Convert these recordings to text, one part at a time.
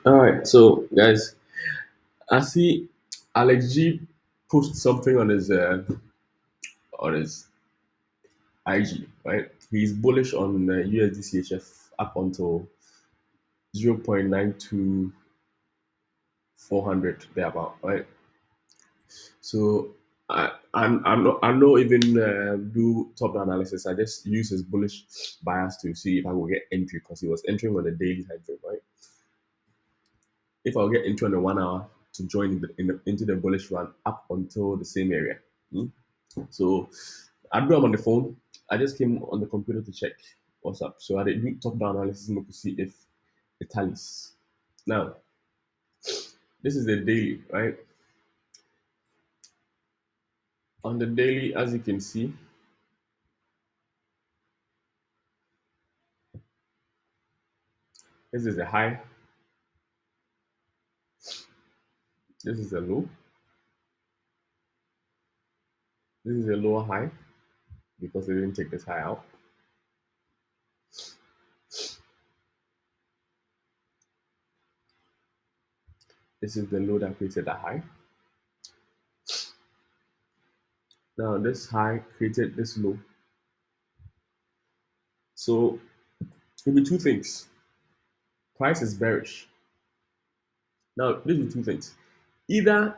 All right, so guys, I see Alex G post something on his IG, right? He's bullish on USDCHF up until 0.92400 thereabout, right? So I'm not even do top down analysis. I just use his bullish bias to see if I will get entry because he was entering on the daily time frame, right? If I'll get into on the 1 hour to join into the bullish run up until the same area. Hmm? So I do I'm on the phone. I just came on the computer to check what's up. So I did do top down analysis to see if it tallies. Now, this is the daily, right? On the daily, as you can see, this is the high, this is the low, this is the lower high because they didn't take this high out. This is the low that created the high. Now this high created this low. So it'll be two things. Price is bearish. Now these are two things. Either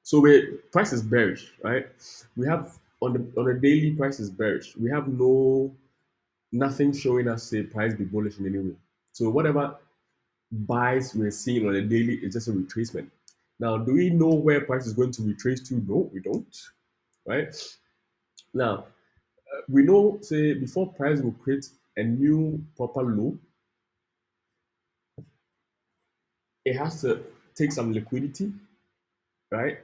so we price is bearish, right? We have on a daily price is bearish. We have nothing showing us say price be bullish in any way. So whatever buys we're seeing on a daily is just a retracement. Now, do we know where price is going to retrace to? No, we don't. Right? Now, we know, say, before price will create a new proper low, it has to take some liquidity, right?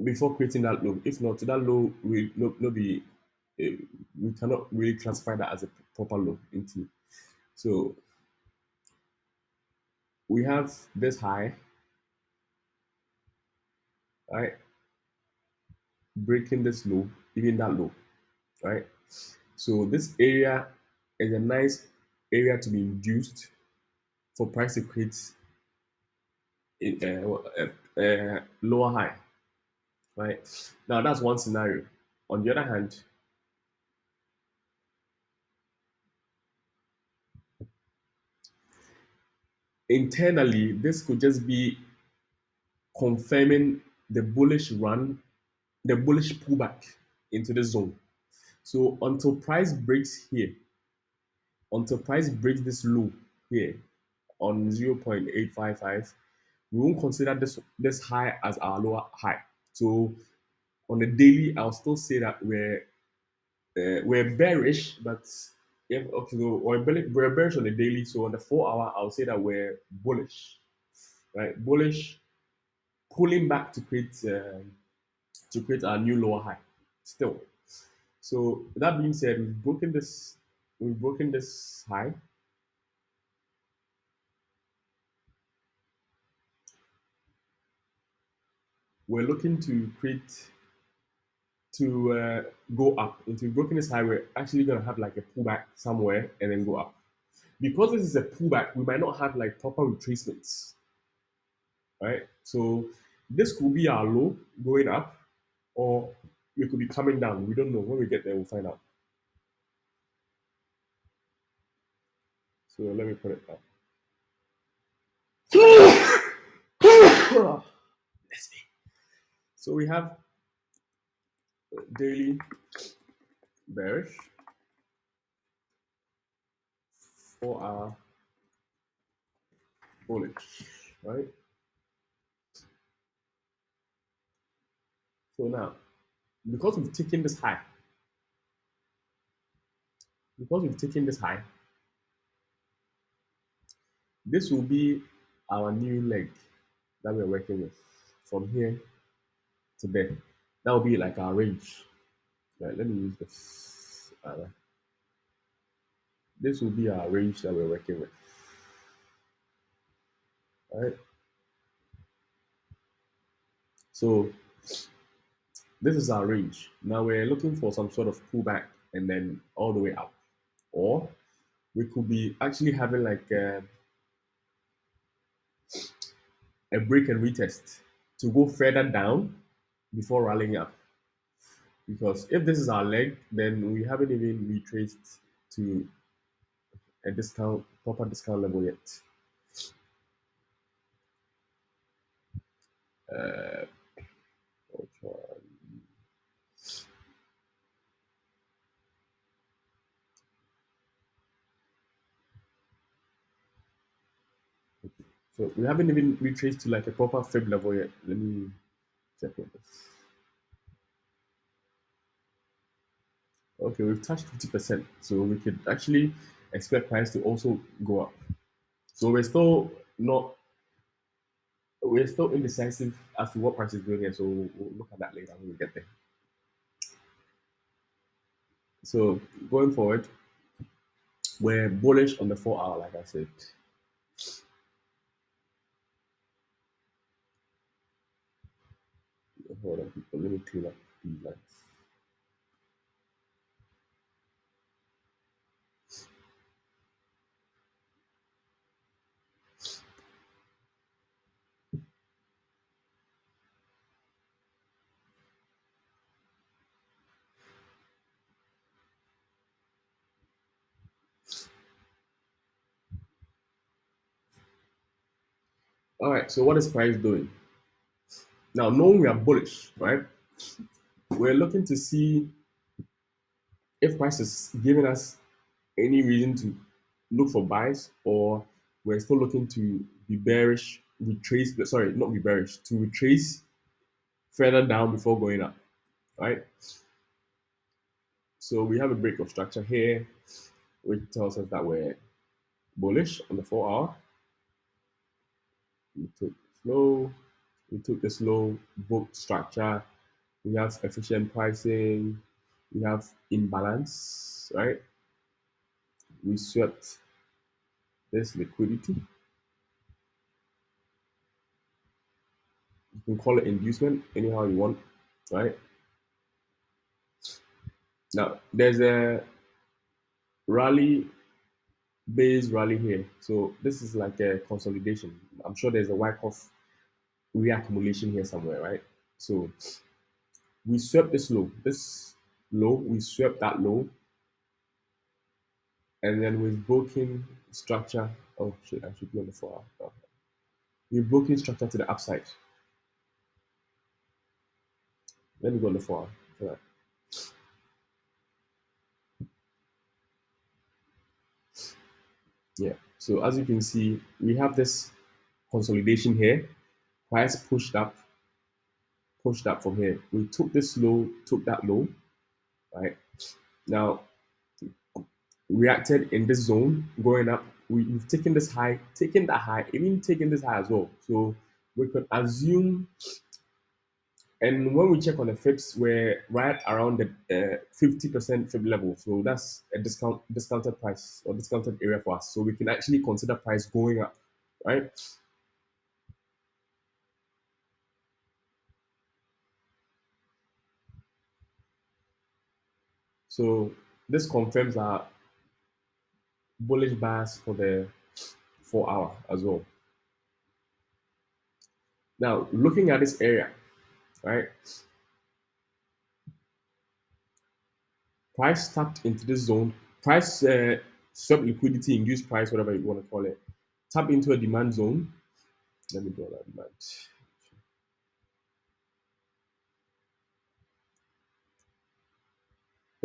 Before creating that low. If not, that low will not be, we cannot really classify that as a proper low into. So we have this high, right? Breaking this low, even that low, right? So this area is a nice area to be induced for price to create a lower high, right? Now that's one scenario. On the other hand, internally, this could just be confirming the bullish run, the bullish pullback into the zone. So until price breaks this low here on 0.855, we won't consider this high as our lower high. So on the daily, I'll still say that we're bearish, but if okay, so we're bearish on the daily. So on the 4 hour, I'll say that we're bullish, right? Bullish, pulling back to create a new lower high. Still, so that being said, we've broken this high. We're looking to create to go up. Into broken this high, we're actually gonna have like a pullback somewhere and then go up. Because this is a pullback, we might not have like proper retracements, right? So this could be our low going up, or we could be coming down. We don't know. When we get there, we'll find out. So let me put it down. Let's see. So we have daily bearish, 4 hour bullish, right? So now, because we've taken this high, because we've taken this high, this will be our new leg that we're working with from here to there. That will be like our range. Right, let me use this. This will be our range that we're working with. All right. So this is our range. Now we're looking for some sort of pullback and then all the way up. Or we could be actually having like a break and retest to go further down before rallying up. Because if this is our leg, then we haven't even retraced to a discount, proper discount level yet. So we haven't even retraced to like a proper fib level yet. Let me check with this. Okay, we've touched 50%. So we could actually expect price to also go up. So we're still indecisive as to what price is doing here. So we'll look at that later when we get there. So going forward, we're bullish on the 4 hour, like I said. Hold on, people. Let me clean up these lines. All right. So what is price doing? Now, knowing we are bullish, right? We're looking to see if price is giving us any reason to look for buys, or we're still looking to be bearish, retrace, sorry, not be bearish, to retrace further down before going up, right? So we have a break of structure here, which tells us that we're bullish on the 4 hour. We took slow, we took the slow book structure. We have efficient pricing, we have imbalance, right? We swept this liquidity. You can call it inducement anyhow you want, right? Now there's a rally base rally here. So this is like a consolidation. I'm sure there's a Wyckoff reaccumulation here somewhere, right? So we swept this low, we swept that low, and then we've broken structure. Oh shit, I should be on the 4 hour. Oh. We've broken structure to the upside. Let me go on the 4 hour. Right. Yeah. So as you can see, we have this consolidation here. Price pushed up from here. We took this low, took that low, right? Now reacted in this zone going up. We've taken this high, taken that high, even taken this high as well. So we could assume, and when we check on the fibs, we're right around the 50% fib level. So that's a discounted price or discounted area for us. So we can actually consider price going up, right? So this confirms our bullish bias for the 4 hour as well. Now, looking at this area, right? Price tapped into this zone. Price sub liquidity, induced price, whatever you want to call it, tap into a demand zone. Let me draw that demand.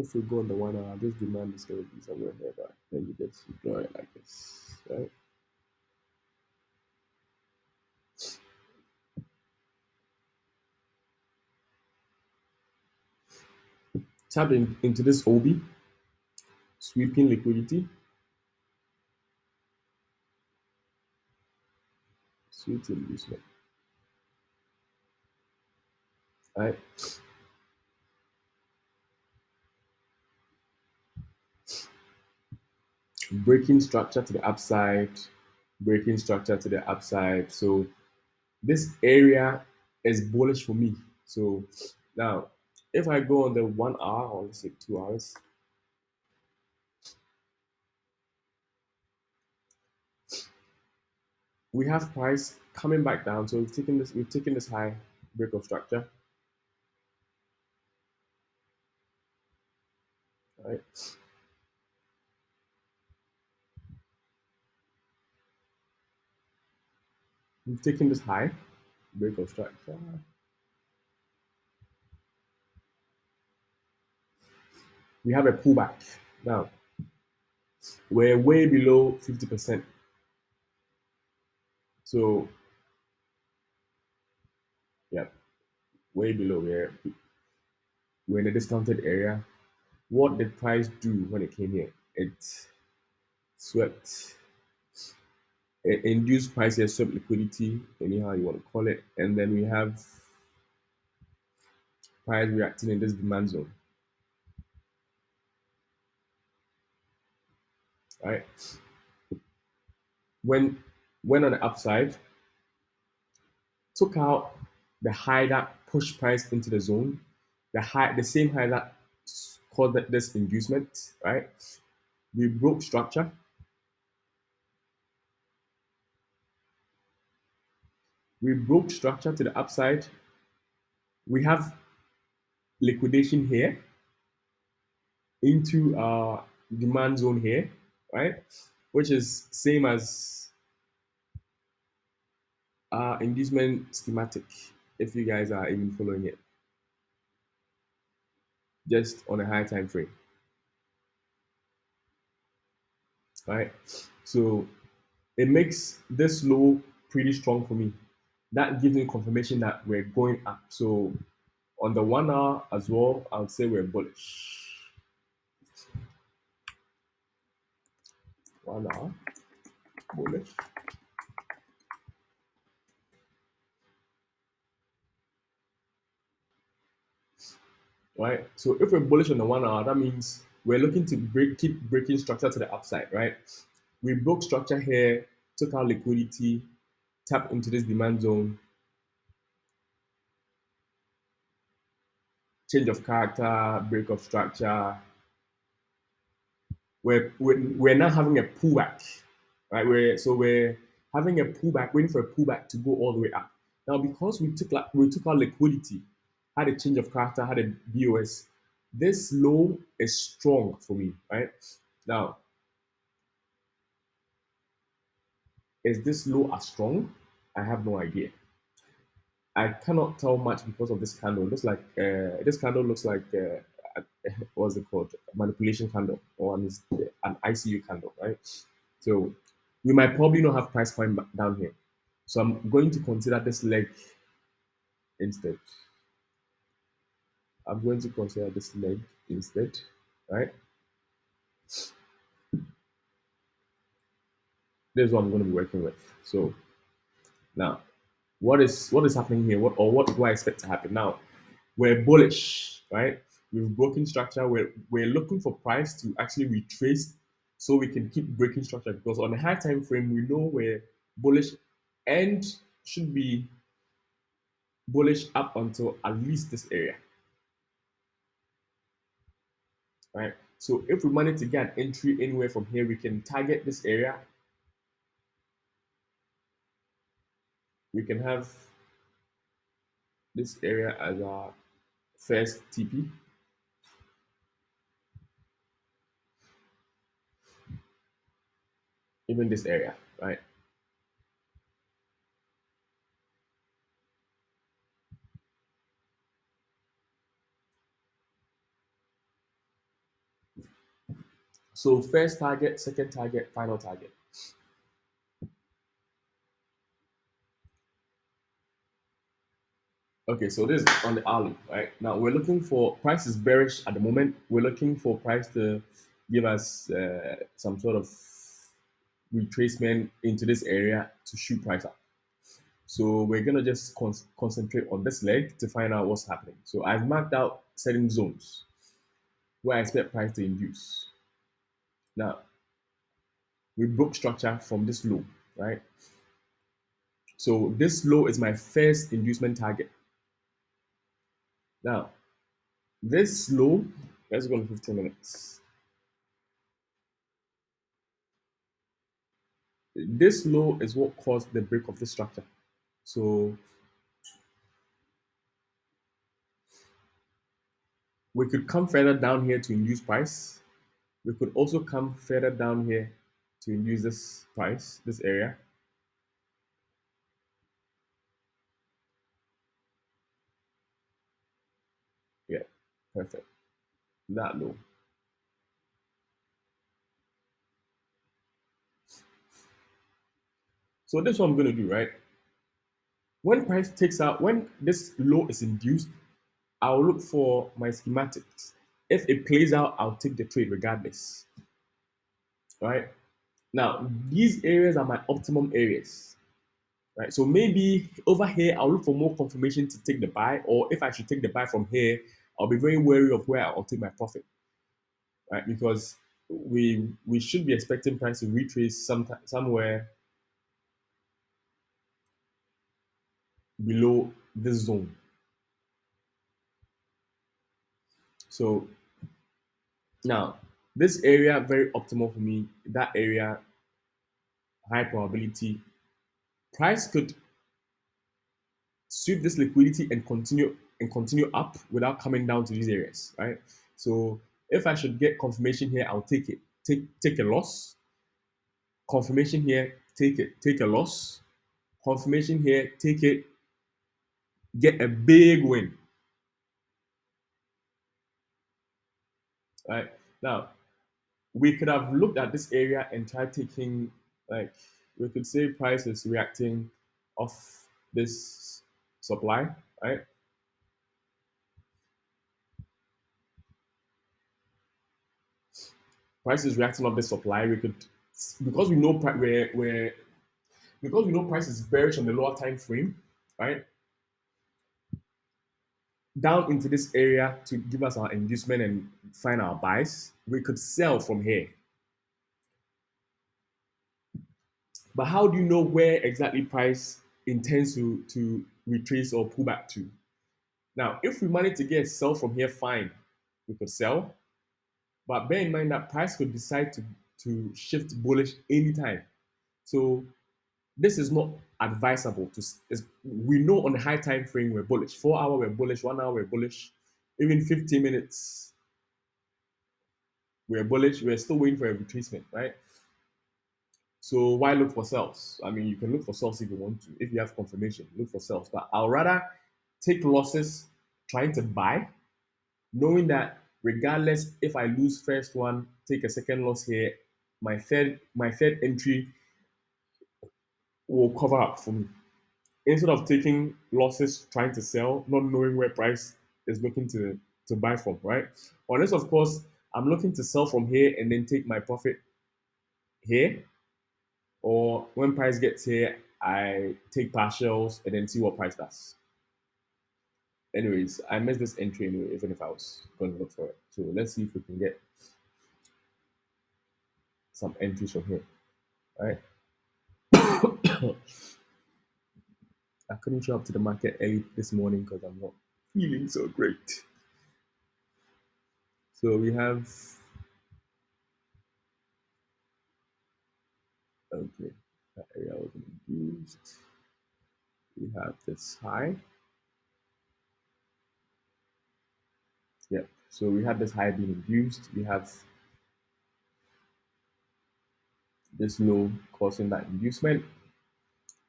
If we go on the 1 hour, this demand is going to be somewhere here, but let me just draw it like this, right? Tap into this OB, sweeping liquidity, sweeping inducement, right? Breaking structure to the upside, breaking structure to the upside. So this area is bullish for me. So now, if I go on the 1 hour or let's say 2 hours, we have price coming back down. So we've taken this high break of structure, right? We've taken this high break of structure. We have a pullback. Now we're way below 50%. So yeah, way below. We're in a discounted area. What did price do when it came here? It swept, it induced price here, swept liquidity, anyhow you want to call it, and then we have price reacting in this demand zone, right? When on the upside, took out the high that pushed price into the zone, the same high that caused this inducement, right? We broke structure. We broke structure to the upside. We have liquidation here into our demand zone here, right? Which is same as our inducement schematic, if you guys are even following it, just on a high time frame, right? So it makes this low pretty strong for me. That gives me confirmation that we're going up. So on the 1 hour as well, I would say we're bullish. 1 hour bullish. Right? So if we're bullish on the 1 hour, that means we're looking to keep breaking structure to the upside, right? We broke structure here, took out liquidity, tapped into this demand zone, change of character, break of structure. We're now having a pullback, right? We're having a pullback, waiting for a pullback to go all the way up. Now, because we took our liquidity, had a change of character, had a BOS, this low is strong for me, right? Now, is this low as strong? I have no idea. I cannot tell much because of this candle. It looks like this candle looks like what's it called? Manipulation candle, or an ICU candle, right? So we might probably not have price coming down here. So I'm going to consider this leg instead. I'm going to consider this leg instead, right? This is what I'm going to be working with. So now, what is happening here? What do I expect to happen now? We're bullish, right? We've broken structure. We're looking for price to actually retrace so we can keep breaking structure, because on a high time frame we know we're bullish and should be bullish up until at least this area, right? So if we manage to get an entry anywhere from here, we can target this area. We can have this area as our first TP. Even this area, right? So first target, second target, final target. Okay, so this is on the alley, right? Now we're looking for price is bearish at the moment. We're looking for price to give us some sort of retracement into this area to shoot price up. So we're gonna just concentrate on this leg to find out what's happening. So I've marked out certain zones where I expect price to induce. Now we broke structure from this low, right? So this low is my first inducement target. Now this low, let's go on 15 minutes. This low is what caused the break of the structure. So we could come further down here to induce price. We could also come further down here to induce this price, this area. Yeah, perfect. That low. So this is what I'm going to do, right? When price takes out, when this low is induced, I'll look for my schematics. If it plays out, I'll take the trade regardless, right? Now, these areas are my optimum areas, right? So maybe over here, I'll look for more confirmation to take the buy, or if I should take the buy from here, I'll be very wary of where I'll take my profit, right? Because we should be expecting price to retrace somewhere below this zone. So now this area very optimal for me. That area high probability. Price could sweep this liquidity and continue up without coming down to these areas, right? So if I should get confirmation here, I'll take it. Take a loss. Confirmation here, take it. Take a loss. Confirmation here, take it. Get a big win, right? Now we could have looked at this area and tried taking, like, we could say price is reacting off this supply, right? Price is reacting off the supply. We could, because we know we're because we know price is bearish on the lower time frame, right? Down into this area to give us our inducement and find our buys. We could sell from here. But how do you know where exactly price intends to retrace or pull back to? Now, if we manage to get a sell from here, fine, we could sell. But bear in mind that price could decide to shift bullish anytime. So this is not advisable to. We know on the high time frame we're bullish. 4 hour we're bullish. 1 hour we're bullish. Even 15 minutes we're bullish. We're still waiting for a retracement, right? So why look for sells? I mean, you can look for sells if you want to. If you have confirmation, look for sells. But I'll rather take losses trying to buy, knowing that regardless if I lose first one, take a second loss here, my third entry will cover up for me. Instead of taking losses trying to sell, not knowing where price is looking to buy from, right? Unless of course I'm looking to sell from here and then take my profit here, or when price gets here, I take partials and then see what price does. Anyways, I missed this entry anyway, even if I was going to look for it. So let's see if we can get some entries from here. All right. I couldn't show up to the market early this morning because I'm not feeling so great. So we have, okay, that area wasn't used. We have this high. Yep. So we have this high being induced. We have this low causing that inducement.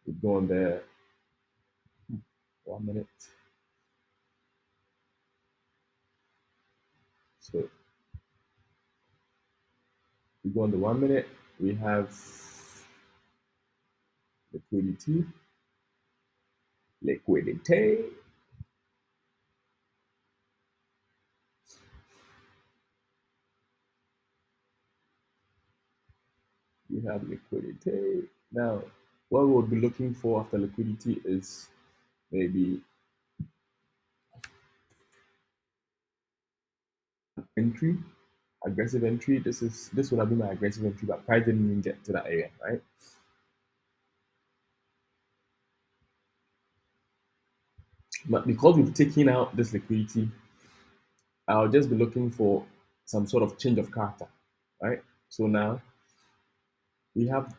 We go on the 1 minute. So we go on the 1 minute. We have liquidity. Liquidity. We have liquidity. Now, what we'll be looking for after liquidity is maybe entry, aggressive entry. This would have been my aggressive entry, but price didn't even get to that area, right? But because we've taken out this liquidity, I'll just be looking for some sort of change of character, right? So now we have